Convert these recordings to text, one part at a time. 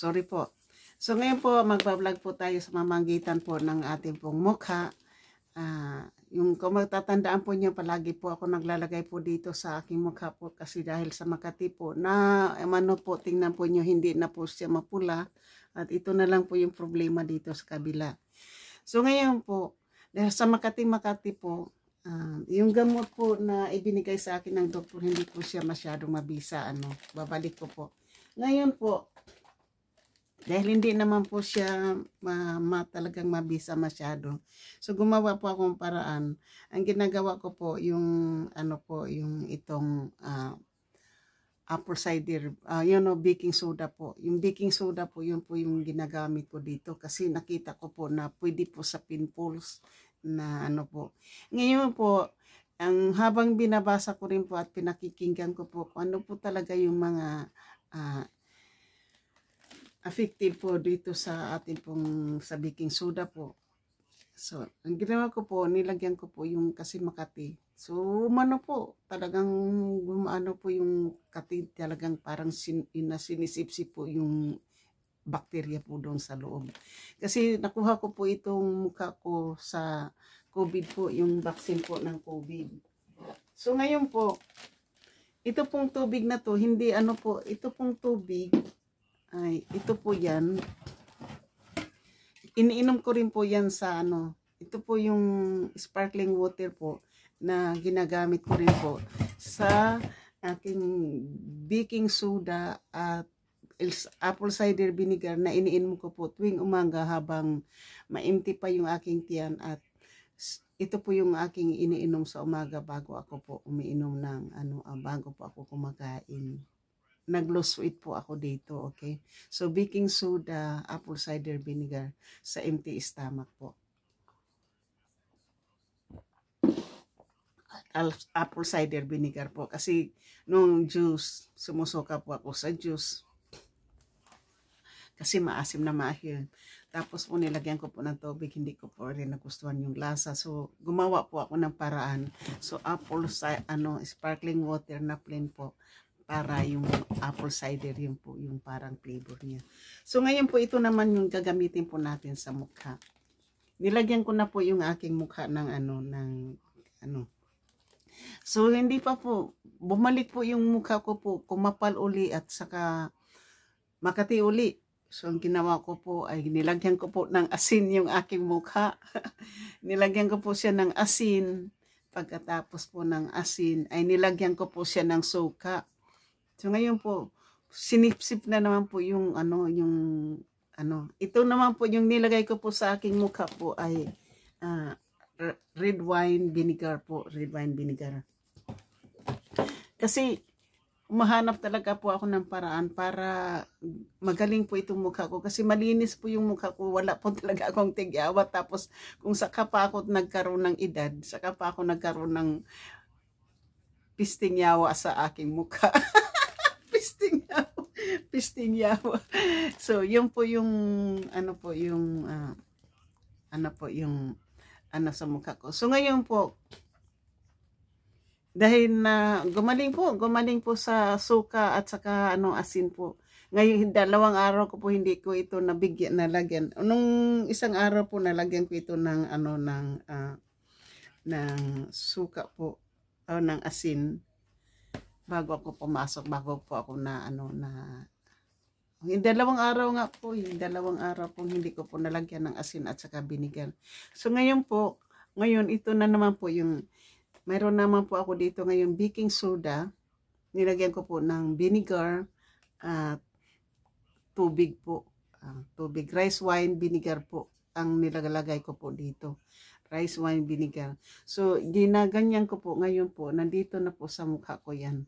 Sorry po. So ngayon po, magbablog po tayo sa mamagitan po ng ating pong mukha. Yung kung magtatandaan po niyo, palagi po ako naglalagay po dito sa aking mukha po kasi dahil sa Makati po na ano po, tingnan po niyo, hindi na po siya mapula at ito na lang po yung problema dito sa kabila. So ngayon po, dahil sa Makati po, yung gamot po na ibinigay sa akin ng doktor, hindi po siya masyadong mabisa. Babalik ko po. Ngayon po, dahil hindi naman po siya talagang mabisa masyado. So gumawa po akong paraan. Ang ginagawa ko po yung yung itong apple cider, baking soda po. Yung baking soda po, yun po yung ginagamit ko dito kasi nakita ko po na pwede po sa pimples na po. Ngayon po, habang binabasa ko rin po at pinakikinggan ko po ano po talaga yung mga effective po dito sa ating pong sa baking soda po. So, ang ginawa ko po, nilagyan ko po yung kasi Makati. So, po, talagang po yung kati, talagang parang sinisipsip po yung bakterya po doon sa loob. Kasi nakuha ko po itong mukha ko sa COVID po, yung vaccine po ng COVID. So, ngayon po, ito pong tubig na to, hindi ito pong tubig, ay, ito po yan. Iniinom ko rin po yan sa ito po yung sparkling water po na ginagamit ko rin po sa aking baking soda at apple cider vinegar na iniinom ko po tuwing umaga habang ma-empty pa yung aking tiyan, at ito po yung aking iniinom sa umaga bago ako po umiinom ng bago po ako kumakain. Nag-lose weight po ako dito, okay? So, baking soda, apple cider vinegar sa empty stomach po. Apple cider vinegar po. Kasi, nung juice, sumusuka po ako sa juice. Kasi maasim na maasim. Tapos po, nilagyan ko po ng tubig. Hindi ko po rin nagustuhan yung lasa. So, gumawa po ako ng paraan. So, sparkling water na plain po, para yung apple cider, yun po yung parang flavor niya. So ngayon po, ito naman yung gagamitin po natin sa mukha. Nilagyan ko na po yung aking mukha ng So hindi pa po, bumalik po yung mukha ko po, kumapal uli at saka Makati uli. So ang ginawa ko po ay nilagyan ko po ng asin yung aking mukha. Nilagyan ko po siya ng asin. Pagkatapos po ng asin ay nilagyan ko po siya ng suka. So ngayon po, sinipsip na naman po yung ito naman po yung nilagay ko po sa aking mukha po ay red wine vinegar po, red wine vinegar. Kasi umahanap talaga po ako ng paraan para magaling po itong mukha ko kasi malinis po yung mukha ko, wala po talaga akong tigyawat. Tapos kung saka pa ako nagkaroon ng edad, saka pa ako nagkaroon ng pisting yawa sa aking mukha. Pisting yawa. So, yun po yung sa mukha ko. So, ngayon po, dahil na gumaling po sa suka at saka asin po. Ngayon, 2 araw ko po hindi ko ito nalagyan. Nung isang araw po nalagyan ko ito ng ng suka po o ng asin. Bago ako pumasok, bago po ako yung 2 araw nga po, yung 2 araw po hindi ko po nalagyan ng asin at saka vinegar. So ngayon ito na naman po yung, mayroon naman po ako dito ngayon baking soda, nilagyan ko po ng vinegar at tubig po, tubig, rice wine vinegar po ang nilalagay ko po dito. Rice wine vinegar. So, ginaganyan ko po ngayon po, nandito na po sa mukha ko yan.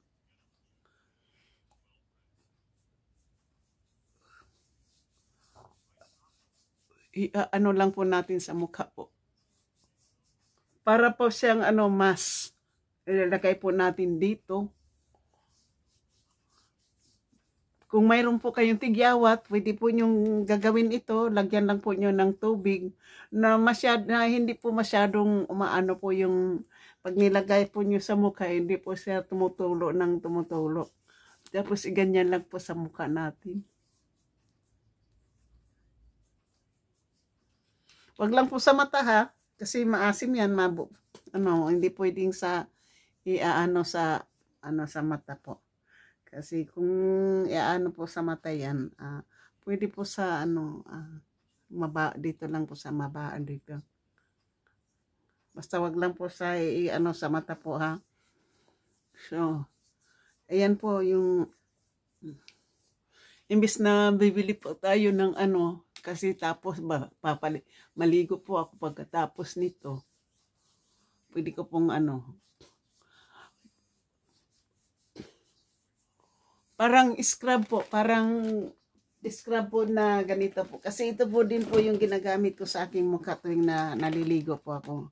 Lang po natin sa mukha po. Para po siyang mas ilalagay po natin dito. Kung mayroon po kayong tigyawat, pwede po nyong gagawin ito. Lagyan lang po nyo ng tubig na hindi po masyadong po yung pag nilagay po nyo sa mukha, hindi po siya tumutulo. Tapos iganyan lang po sa mukha natin. Wag lang po sa mata ha, kasi maasim yan, hindi pwedeng sa iaano sa sa mata po. Kasi kung iaano po sa mata yan, pwede po sa dito lang po sa mabaan dito. Basta wag lang po sa sa mata po ha. So, ayan po yung imbis na bibili po tayo ng kasi tapos maligo po ako pagkatapos nito. Pwede ko pong parang scrub po na ganito po. Kasi ito po din po yung ginagamit ko sa aking mukha tuwing na naliligo po ako.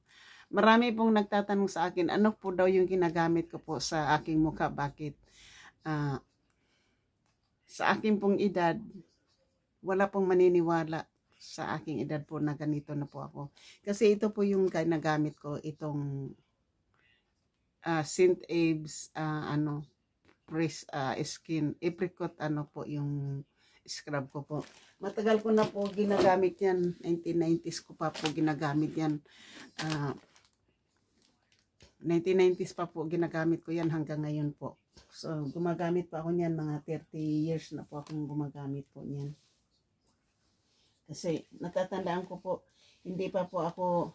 Marami pong nagtatanong sa akin, ano po daw yung ginagamit ko po sa aking mukha, bakit? Sa aking pong edad, wala pong maniniwala sa aking edad po na ganito na po ako. Kasi ito po yung ginagamit ko, itong St. Abe's fresh skin apricot po yung scrub ko po. Matagal ko na po ginagamit yan. 1990s ko pa po ginagamit yan. 1990s pa po ginagamit ko yan hanggang ngayon po. So, gumagamit pa ako niyan. Mga 30 years na po akong gumagamit po niyan. Kasi natatandaan ko po, hindi pa po ako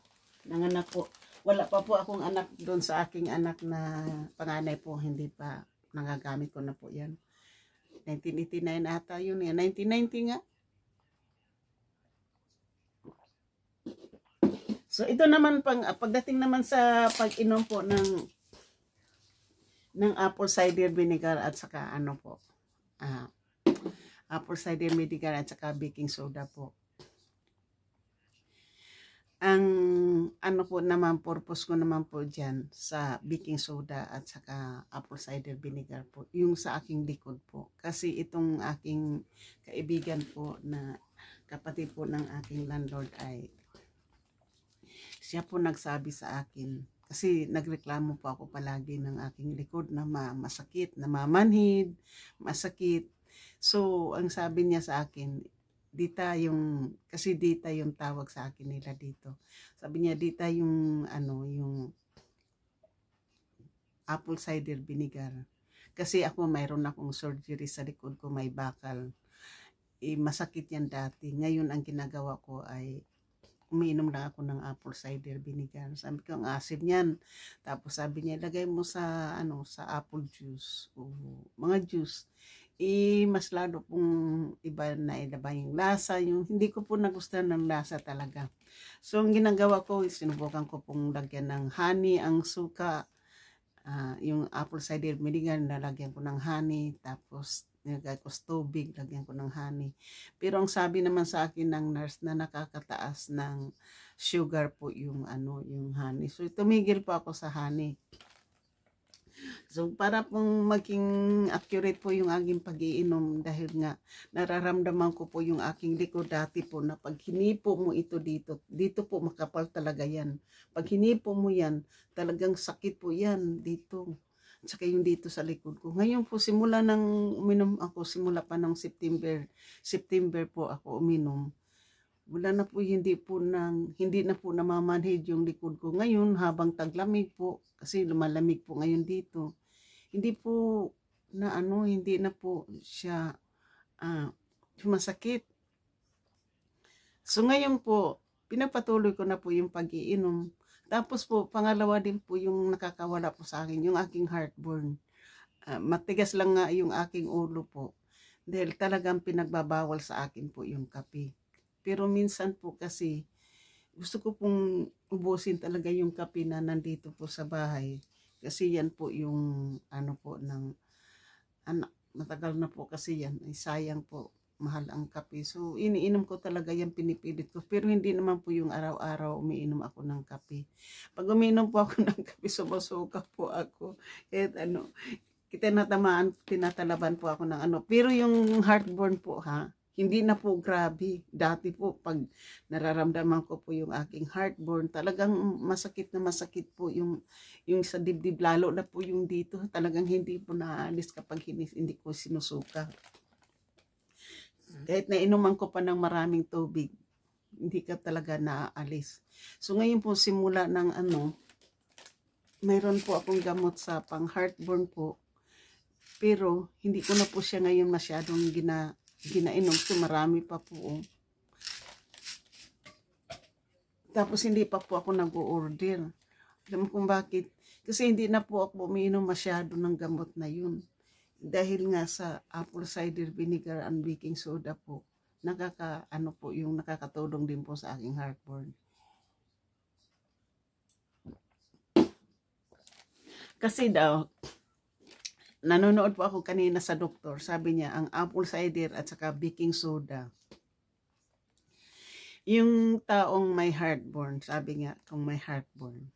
nanganak po. Wala pa po akong anak doon sa aking anak na panganay po. Hindi pa nagagamit ko na po yan. 1989 ata yun. 1990 nga. So ito naman pagdating naman sa pag-inom po ng apple cider vinegar at saka apple cider vinegar at saka baking soda po. Ang po naman purpose ko naman po diyan sa baking soda at saka apple cider vinegar po, yung sa aking likod po. Kasi itong aking kaibigan po na kapatid po ng aking landlord ay siya po nagsabi sa akin, kasi nagreklamo po ako palagi ng aking likod na masakit, namamanhid, masakit. So, ang sabi niya sa akin, kasi dita yung tawag sa akin nila dito. Sabi niya, dita yung apple cider vinegar. Kasi ako mayroon akong surgery sa likod ko, may bakal. Masakit yan dati. Ngayon ang ginagawa ko ay umiinom na ako ng apple cider vinegar. Sabi ko, ang asim niyan. Tapos sabi niya, lagay mo sa sa apple juice o mga juice. Mas lalo pong iba yung lasa. Yung hindi ko po nagustuhan ng lasa talaga. So, ang ginagawa ko, sinubukan ko pong lagyan ng honey, ang suka, yung apple cider vinegar, nalagyan ko ng honey, tapos nilagay ko sa tubig, lagyan ko ng honey. Pero ang sabi naman sa akin ng nurse na nakakataas ng sugar po yung yung honey. So tumigil po ako sa honey. So para pong maging accurate po yung aking pag-iinom, dahil nga nararamdaman ko po yung aking likod dati po na pag hinipo mo ito dito po makapal talaga yan. Pag hinipo mo yan, talagang sakit po yan dito. At saka yung dito sa likod ko. Ngayon po, simula nang uminom ako, simula pa ng September po ako uminom. Wala na po, hindi na po namamanhid yung likod ko. Ngayon, habang taglamig po, kasi lumalamig po ngayon dito, hindi po hindi na po siya sumasakit. So ngayon po, pinapatuloy ko na po yung pag-iinom. Tapos po, pangalawa din po yung nakakawala po sa akin, yung aking heartburn. Matigas lang nga yung aking ulo po. Dahil talagang pinagbabawal sa akin po yung kape. Pero minsan po kasi, gusto ko pong ubusin talaga yung kape na nandito po sa bahay. Kasi yan po yung matagal na po kasi yan. Ay sayang po, mahal ang kape. So iniinom ko talaga yan, pinipilit ko. Pero hindi naman po yung araw-araw umiinom ako ng kape. Pag umiinom po ako ng kape, sumusuka po ako. Kahit tinatalaban po ako ng Pero yung heartburn po hindi na po grabe. Dati po, pag nararamdaman ko po yung aking heartburn, talagang masakit na masakit po yung sa dibdib, lalo na po yung dito. Talagang hindi po naalis kapag hindi ko sinusuka. Kahit nainuman ko pa ng maraming tubig, hindi ka talaga naaalis. So ngayon po simula ng mayroon po akong gamot sa pang heartburn po, pero hindi ko na po siya ngayon masyadong ginainom. So marami pa po. Tapos hindi pa po ako nag-o-order. Alam mo kung bakit? Kasi hindi na po ako umiinom masyado ng gamot na yun. Dahil nga sa apple cider vinegar and baking soda po, nakakatulong din po sa aking heartburn. Kasi daw, nanonood po ako kanina sa doktor, sabi niya, ang apple cider at saka baking soda, yung taong may heartburn, sabi nga, kung may heartburn,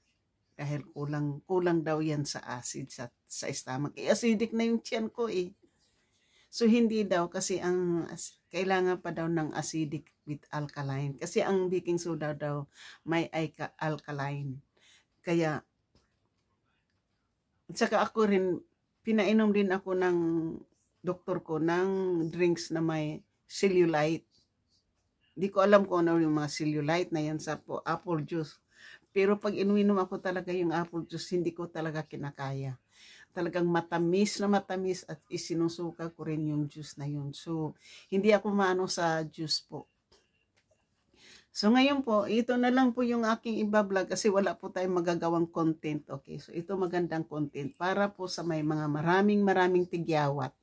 dahil kulang daw yan sa acid sa stomach. Acidic na yung tiyan ko eh. So hindi daw kasi kailangan pa daw ng acidic with alkaline. Kasi ang baking soda daw may alkaline. Kaya, at saka ako rin, pinainom din ako ng doktor ko ng drinks na may cellulite. Hindi ko alam kung ano yung mga cellulite na yan sa apple juice. Pero pag inuminom ako talaga yung apple juice, hindi ko talaga kinakaya. Talagang matamis na matamis at isinusuka ko rin yung juice na yun. So, hindi ako maano sa juice po. So, ngayon po, ito na lang po yung aking ibablog kasi wala po tayong magagawang content. Okay, so ito magandang content para po sa may mga maraming tigyawat.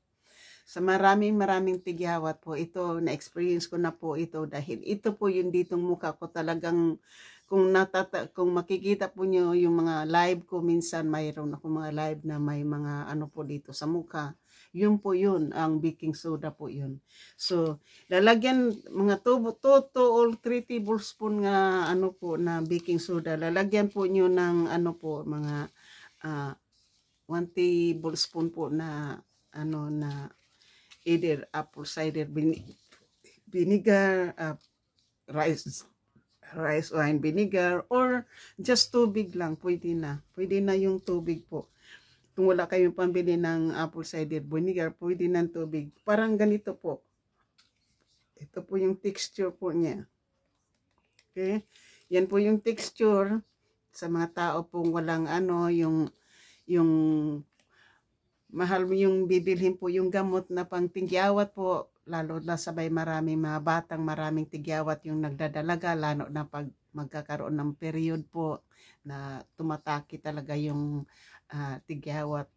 Sa maraming tigyawat po, ito, na-experience ko na po ito dahil ito po yung ditong mukha ko talagang, kung makikita po nyo yung mga live ko, minsan mayroon ako mga live na may mga po dito sa mukha. Yun po yun, ang baking soda po yun. So, lalagyan mga 2 or 3 tablespoon nga na baking soda. Lalagyan po nyo ng mga 1 tablespoon po na na either apple cider vinegar, rice wine vinegar, or just tubig lang, pwede na. Pwede na yung tubig po. Kung wala kayong pambili ng apple cider vinegar, pwede ng tubig. Parang ganito po. Ito po yung texture po niya. Okay? Yan po yung texture sa mga tao pong walang yung mahal mo yung bibilhin po yung gamot na pang tigyawat po, lalo na sabay maraming mga batang maraming tigyawat yung nagdadalaga, lalo na pag magkakaroon ng period po na tumataki talaga yung tigyawat.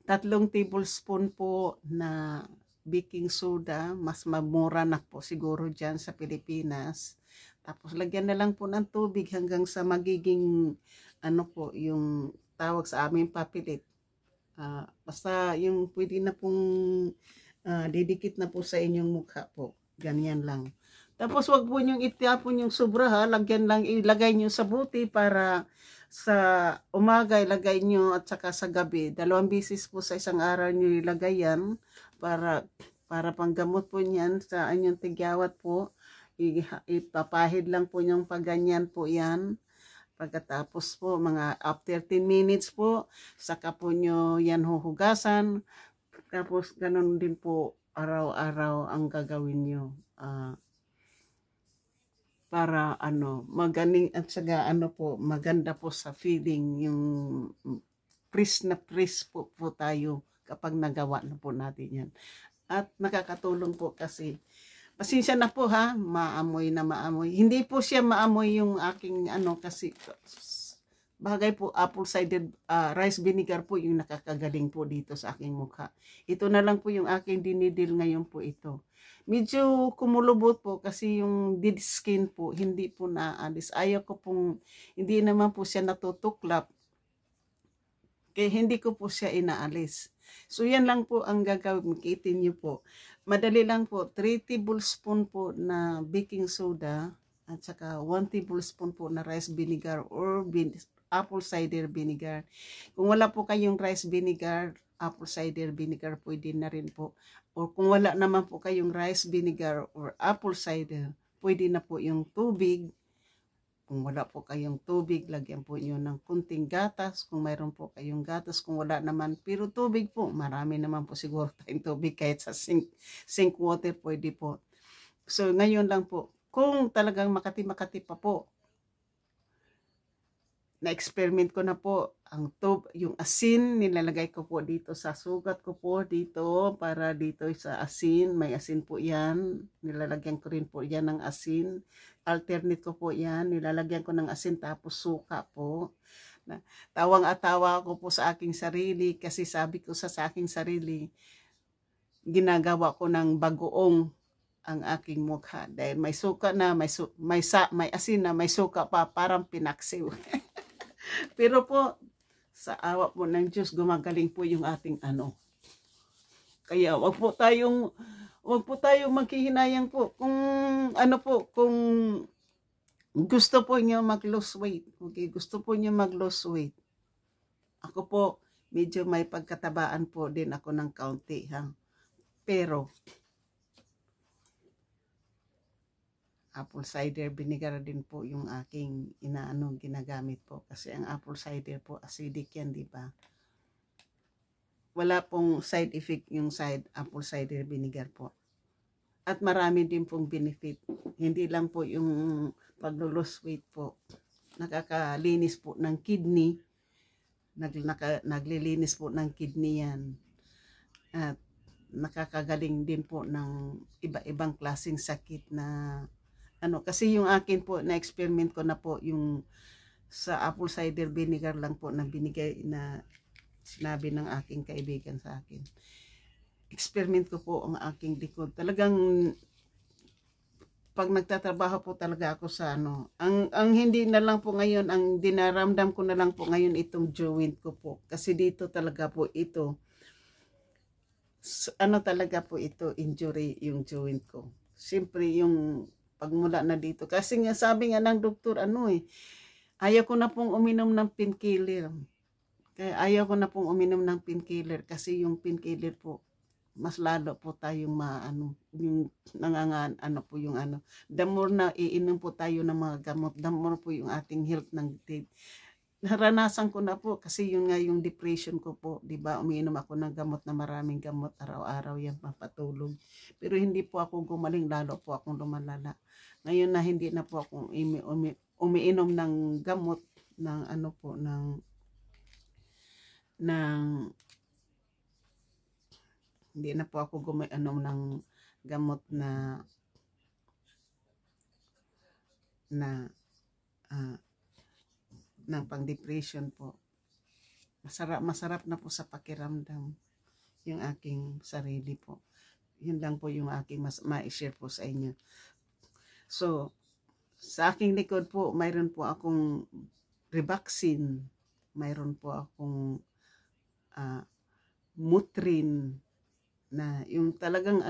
3 tablespoon po na baking soda, mas mamura na po siguro dyan sa Pilipinas. Tapos lagyan na lang po ng tubig hanggang sa magiging po yung tawag sa amin papilit. Basta yung pwede na pong didikit na po sa inyong mukha po. Ganyan lang. Tapos wag po nyong itapon yung sobra ha. Ilagay nyo sa buti para sa umaga ilagay nyo at saka sa gabi. 2 beses po sa isang araw nyo ilagay yan para panggamot po niyan sa inyong tigyawat po. Ipapahid lang po yung pagganyan po yan. Pagkatapos po, mga after 10 minutes po, saka po nyo yan huhugasan. Tapos, ganun din po, araw-araw ang gagawin nyo. Para magaling at saka po, maganda po sa feeling, yung fresh na fresh po tayo kapag nagawa na po natin yan. At nakakatulong po kasi, pasensya na po ha, maamoy. Hindi po siya maamoy yung aking kasi bagay po apple cider rice vinegar po yung nakakagaling po dito sa aking mukha. Ito na lang po yung aking dinidil ngayon po ito. Medyo kumulubot po kasi yung dead skin po hindi po naalis. Ayaw ko pong, hindi naman po siya natutuklap. Kaya hindi ko po siya inaalis. So yan lang po ang gagawin. Makitin niyo po. Madali lang po. 3 tablespoon po na baking soda at saka 1 tablespoon po na rice vinegar or apple cider vinegar. Kung wala po kayong rice vinegar, apple cider vinegar, pwede na rin po. O kung wala naman po kayong rice vinegar or apple cider, pwede na po yung tubig. Kung wala po kayong tubig, lagyan po nyo ng kunting gatas. Kung mayroon po kayong gatas, kung wala naman, pero tubig po, marami naman po siguro tayong tubig kahit sa sink water pwede po. So ngayon lang po, Kung talagang makati-makati pa po, na-experiment ko na po yung asin, nilalagay ko po dito sa sugat ko po dito, para dito sa asin, may asin po yan, nilalagyan ko rin po yan ng asin, alternate ko po yan, nilalagyan ko ng asin tapos suka po. Tawang-atawa ako po sa aking sarili kasi sabi ko sa aking sarili, ginagawa ko ng bagoong ang aking mukha dahil may suka na, may asin na, may suka pa, parang pinaksiw. Pero po, sa awa po ng Diyos, gumagaling po yung ating ano. Kaya wag po tayong maghihinayang po. Kung ano po, kung gusto po niyo mag-lose weight, okay, gusto po niyo mag-lose weight. Ako po, medyo may pagkatabaan po din ako ng kaunti, ha. Pero, apple cider vinegar din po yung aking ginagamit po. Kasi ang apple cider po, acidic yan, di ba? Wala pong side effect yung apple cider vinegar po. At marami din pong benefit. Hindi lang po yung pag-lose weight po. Nakakalinis po ng kidney. Naglilinis po ng kidney yan. At nakakagaling din po ng iba-ibang klaseng sakit na kasi yung akin po na experiment ko na po yung sa apple cider vinegar lang po na binigay na sinabi ng aking kaibigan sa akin. Experiment ko po ang aking likod. Talagang pag nagtatrabaho po talaga ako sa ang hindi na lang po ngayon, ang dinaramdam ko na lang po ngayon itong joint ko po. Kasi dito talaga po ito, talaga po ito, injury yung joint ko. Siyempre yung pagmula na dito. Kasi nga sabi nga ng doktor, ayaw ko na pong uminom ng painkiller. Kaya ayaw ko na pong uminom ng painkiller kasi yung painkiller po, mas lalo po tayong yung po yung the more na iinom po tayo ng mga gamot, the more po yung ating health ng naranasan ko na po kasi yun nga yung depression ko po, di ba? Umiinom ako ng gamot na maraming gamot araw-araw yan papatulog. Pero hindi po ako gumaling, lalo po akong lumalala. Ngayon na hindi na po ako umiinom ng gamot ng hindi na po ako gumiinom ng gamot na ng pang-depression po. Masarap na po sa pakiramdam yung aking sarili po. Yun lang po yung aking ma-share po sa inyo. So, sa aking likod po, mayroon po akong Rivaxin, mayroon po akong Mutrin, na yung talagang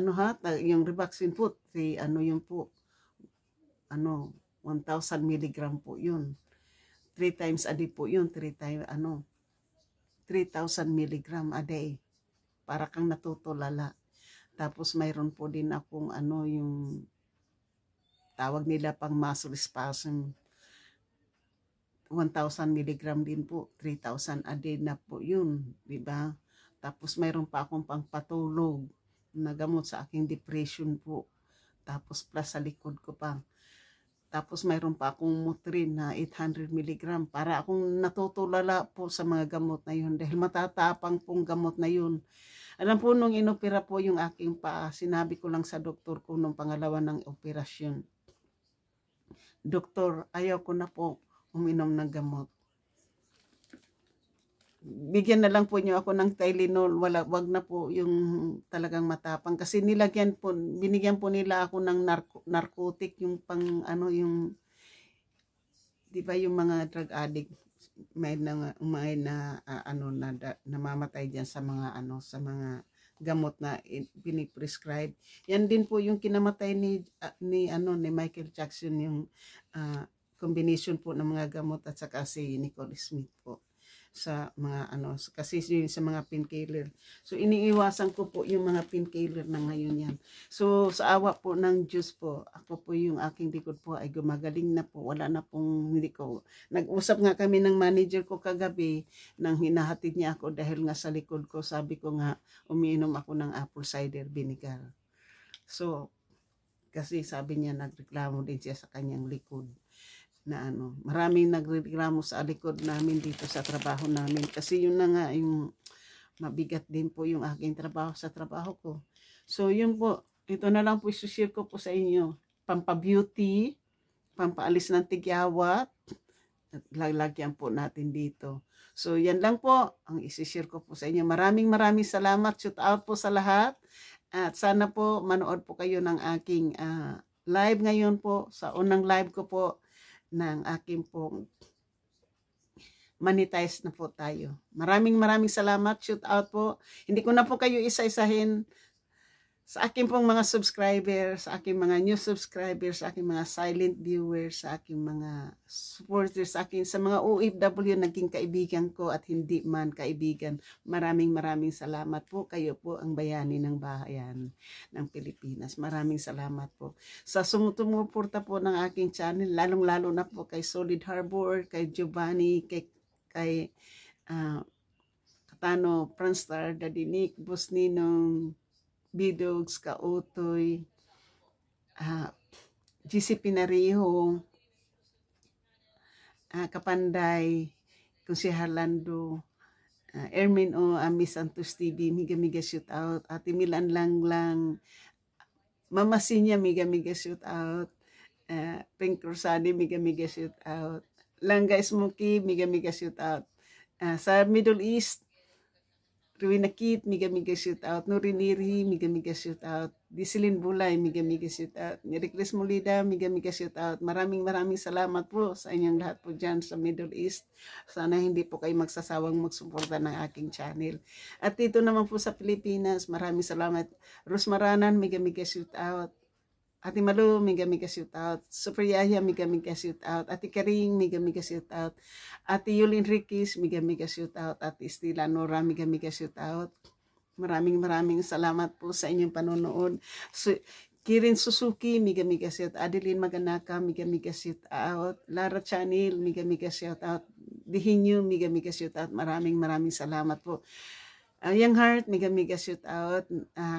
yung Rivaxin po, yun po, 1,000 milligram po yun. 3 times a day po yun, 3,000 milligram a day. Para kang natutulala. Tapos mayroon po din akong yung tawag nila pang muscle spasm. 1,000 milligram din po, 3,000 a day na po yun, di ba? Tapos mayroon pa akong pangpatulog na gamot sa aking depression po. Tapos plus sa likod ko pa. Tapos mayroon pa akong Motrin na 800 milligram para akong natutulala po sa mga gamot na yun dahil matatapang pong gamot na yun. Alam po nung inopera po yung aking paa, sinabi ko lang sa doktor ko nung pangalawa ng operasyon, Doktor, ayaw ko na po uminom ng gamot. Bigyan na lang po niyo ako ng Tylenol, wag na po yung talagang matapang kasi binigyan po nila ako ng narcotic, yung pang yung di ba yung mga drug addict may namamatay diyan sa mga sa mga gamot na piniprescribe. Yan din po yung kinamatay ni Michael Jackson, yung combination po ng mga gamot at saka si Nicole Smith po sa mga kasi yun sa mga painkiller. So iniiwasan ko po yung mga painkiller na ngayon yan. So sa awa po ng Diyos po, ako po yung aking likod po ay gumagaling na po. Wala na pong nag-usap nga kami ng manager ko kagabi nang hinahatid niya ako dahil nga sa likod ko, sabi ko nga umiinom ako ng apple cider vinegar. So Kasi sabi niya nagreklamo din siya sa kanyang likod na ano, maraming nagreklamo sa likod namin dito sa trabaho namin. Kasi yun na nga yung mabigat din po yung aking trabaho sa trabaho ko. So yun po, ito na lang po isushare ko po sa inyo. Pampabeauty, pampaalis ng tigyawat, at lalagyan po natin dito. So yan lang po ang isishare ko po sa inyo. Maraming salamat. Shout out po sa lahat. At sana po manood po kayo ng aking live ngayon po. Sa unang live ko po ng aking pong monetize na po tayo. Maraming salamat. Shout out po. Hindi ko na po kayo isa-isahin. Sa aking pong mga subscribers, sa aking mga new subscribers, sa aking mga silent viewers, sa aking mga supporters, sa mga OFW naging kaibigan ko at hindi man kaibigan. Maraming salamat po. Kayo po ang bayani ng bayan ng Pilipinas. Maraming salamat po. Sa sumutumuporta po ng aking channel, lalong-lalo na po kay Solid Harbor, kay Giovanni, kay Katano, Franstar, Daddy Nick, Boss Ninong, Bidogs, Kautoy, GC Pinariho, Kapanday, Kunsihar Lando, Ermin O, Miss Santos TV, miga shoot out, Ate Milan lang, Mama Sinya, miga shoot out, Pink Rosadi, miga shoot out, Langga Smoky, miga shoot out, sa Middle East, Ruina Kit, miga shoot out. Nuriniri, miga shoot out. Disilin Bulay, miga shoot out. Nirikris Molida, miga shoot out. Maraming salamat po sa inyong lahat po dyan sa Middle East. Sana hindi po kayo magsasawang magsuporta ng aking channel. At dito naman po sa Pilipinas, maraming salamat. Rose Maranan, miga shoot out. Ate Malu, miga shoot out. Super Yaya, miga shoot out. Ate Karing, miga shoot out. Ate Yulin Riquez, miga shoot out. Ate Estila Nora, miga shoot out. Maraming salamat po sa inyong panonood. Kirin Suzuki, miga shoot out. Adeline Maganaka, miga shoot out. Lara Chanil, miga shout out. Dihinyo, miga shoot out. Maraming salamat po. Young Heart, miga shoot out.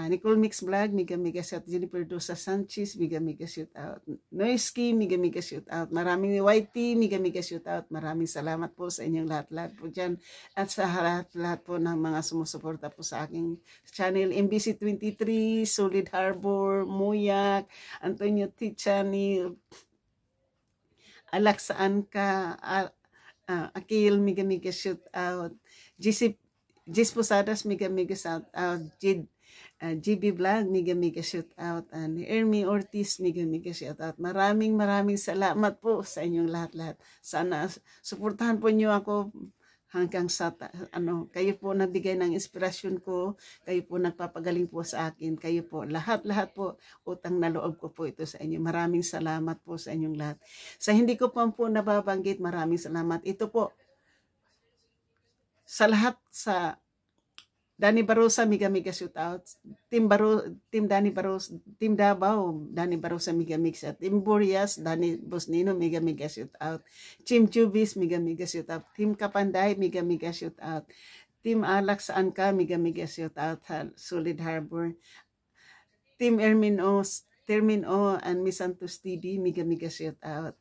Nicole Mix Vlog, miga shout out. Jennifer Dosa Sanchez, miga shoot out. Noisky, miga shoot out. Maraming YT, miga shoot out. Maraming salamat po sa inyong lahat po dyan. At sa lahat po ng mga sumusuporta po sa aking channel. MBC 23, Solid Harbor, Muyak, Antonio Tichani, Alak saan ka, Akil, miga shoot out. Jis Posadas, miga shout out. GB Vlog, miga shout out. And Ermi Ortiz, miga shout out. Maraming salamat po sa inyong lahat. Sana suportahan po niyo ako hanggang sa kayo po nagbigay ng inspirasyon ko, kayo po nagpapagaling po sa akin, kayo po lahat po utang na loob ko po ito sa inyo. Maraming salamat po sa inyong lahat. Sa hindi ko po nababanggit, maraming salamat. Ito po sa lahat, sa Danny Barosa, miga shoot out. Team Danny Barosa, Team Davao, Danny Barosa, miga shout out. Team Burias, Danny Bosnino, miga shoot out. Team Chubis, miga shoot out. Team Kapanday, miga shoot out. Team Alak saan ka, miga shoot out. Solid Harbor. Team Ermin O, and Miss Santos TV, miga shoot out.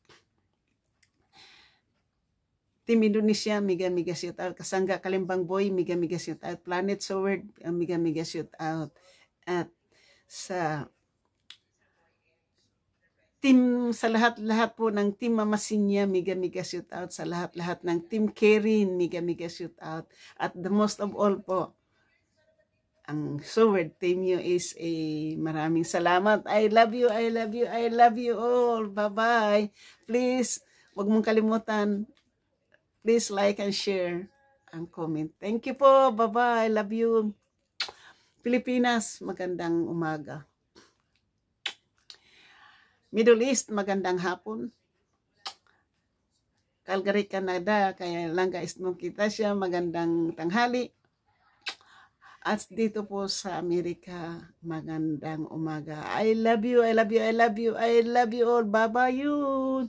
Team Indonesia, miga shoot out. Kasangga Kalimbang Boy, miga shoot out. Planet Sword, miga shoot out. At sa team, sa lahat po ng Team Mama Sinya, miga shoot out. Sa lahat ng Team Kerin, miga shoot out. At the most of all po, ang Sword team nyo is maraming salamat. I love you all. Bye-bye. Please, wag mong kalimutan, please like and share and comment. Thank you po. Bye-bye. Love you. Pilipinas, magandang umaga. Middle East, magandang hapon. Calgary, Canada, kaya Langga Smoky siya, magandang tanghali. At dito po sa Amerika, magandang umaga. I love you all. Bye-bye yun.